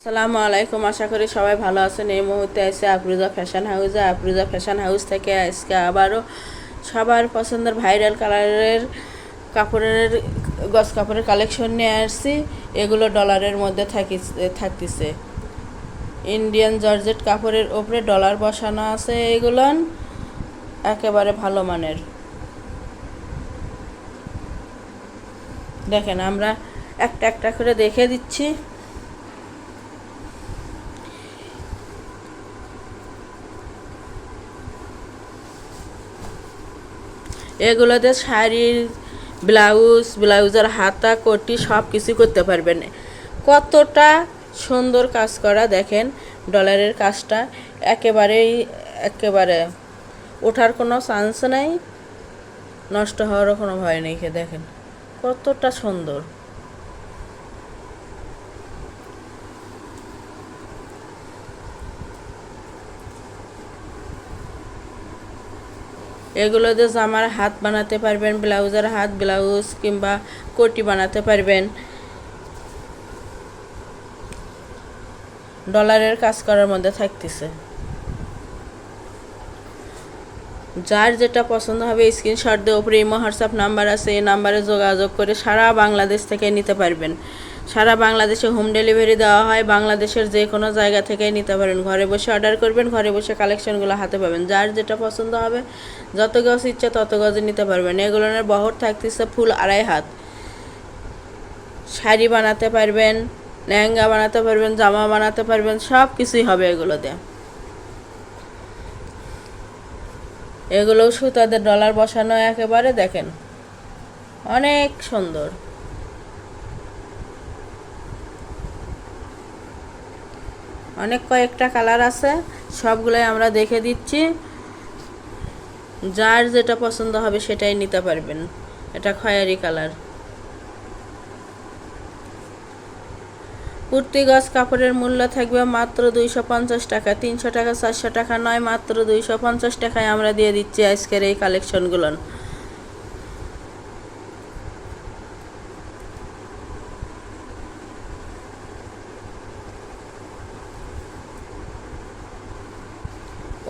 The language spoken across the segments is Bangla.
আসসালামু আলাইকুম, আশা করি সবাই ভালো আছেন। এই মুহূর্তে আছে আফরোজা ফ্যাশন হাউসে। আফরোজা ফ্যাশন হাউস থেকে আজকে আবারও সবার পছন্দের ভাইরাল কালারের কাপড়ের গস কাপড়ের কালেকশন নিয়ে আসছি। এগুলো ডলারের মধ্যে থাকতেছে। ইন্ডিয়ান জর্জেট কাপড়ের ওপরে ডলার বসানো আছে। এগুলো একেবারে ভালো মানের। দেখেন, আমরা একটা একটা করে দেখে দিচ্ছি। এগুলোতে শাড়ির ব্লাউজের হাতা কোটি সব কিছু করতে পারবেন। কতটা সুন্দর কাজ করা দেখেন। ডলারের কাজটা একেবারে ওঠার কোনো চান্স নাই, নষ্ট হওয়ারও কোনো ভয় নেই। দেখেন কতটা সুন্দর। এগুলো দিয়ে জামার হাত বানাতে পারবেন, ব্লাউজের হাত, ব্লাউজ কিংবা কোটি বানাতে পারবেন। ডলারের কাজ করার মধ্যে থাকতেছে। যার যেটা পছন্দ হবে স্ক্রিনশট দিয়ে উপরে ইমো হোয়াটসঅ্যাপ নাম্বার আছে, এই নাম্বারে যোগাযোগ করে সারা বাংলাদেশ থেকে নিতে পারবেন। সারা বাংলাদেশে হোম ডেলিভারি দেওয়া হয়। বাংলাদেশের যে কোনো জায়গা থেকে নিতে পারেন। ঘরে বসে অর্ডার করবেন, ঘরে বসে কালেকশনগুলো হাতে পাবেন। যার যেটা পছন্দ হবে, যত গজ ইচ্ছা তত গজে নিতে পারবেন। এগুলোর বহর থাকতেছে ফুল 2.5 হাত। শাড়ি বানাতে পারবেন, লেহেঙ্গা বানাতে পারবেন, জামা বানাতে পারবেন, সব কিছুই হবে এগুলোতে। এগুলোও সুতাদের ডলার বসানো, একেবারে দেখেন অনেক সুন্দর। অনেক কয়েকটা কালার আছে, সবগুলোই আমরা দেখে দিচ্ছি। যার যেটা পছন্দ হবে সেটাই নিতে পারবেন। এটা খয়েরি কালার। প্রতি গজ কাপড়ের মূল্য থাকবে মাত্র 250 টাকা। 300 টাকা 400 টাকা নয়, মাত্র 250 টাকায় আমরা দিয়ে দিচ্ছি আজকের এই কালেকশনগুলো।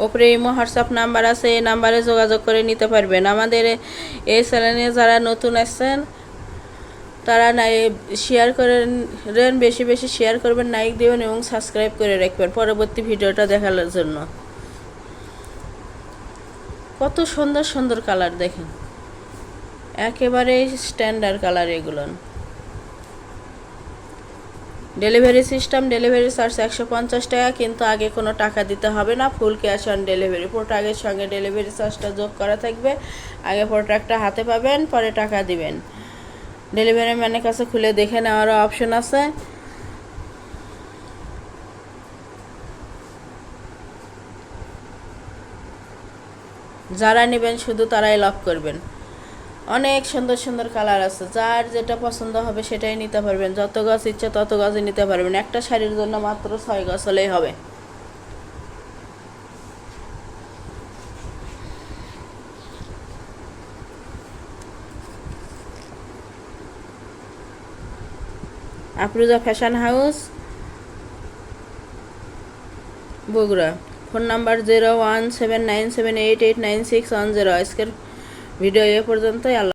ওপরে ইমো হোয়াটসঅ্যাপ নাম্বার আছে, এই নাম্বারে যোগাযোগ করে নিতে পারবেন। আমাদের এই চ্যানেলে যারা নতুন আসছেন তারা শেয়ার করেন, বেশি বেশি শেয়ার করবেন, লাইক দেবেন এবং সাবস্ক্রাইব করে রাখবেন পরবর্তী ভিডিওটা দেখার জন্য। কত সুন্দর সুন্দর কালার দেখেন, একেবারে স্ট্যান্ডার্ড কালার এগুলো। ডেলিভারি সিস্টেম, ডেলিভারি চার্জ 150 টাকা, কিন্তু আগে কোনো টাকা দিতে হবে না। Full cash on delivery. প্রোডাক্টের সঙ্গে ডেলিভারি চার্জটা যোগ করা থাকবে। আগে প্রোডাক্টটা হাতে পাবেন, পরে টাকা দিবেন। ডেলিভারি ম্যানের কাছে খুলে দেখে নেওয়ারও অপশন আছে। যারা নেবেন শুধু তারাই লক করবেন। অনেক সুন্দর সুন্দর কালার আছে। যার যেটা পছন্দ হবে সেটাই নিতে পারবেন। যত গজ ইচ্ছে তত গজে নিতে পারবেন। একটা শাড়ির জন্য মাত্র 6 গজ হলেই হবে। Afroza fashion house, Bogura. Phone number 017978896110। আজকের ভিডিও এ পর্যন্তই। আল্লাহ।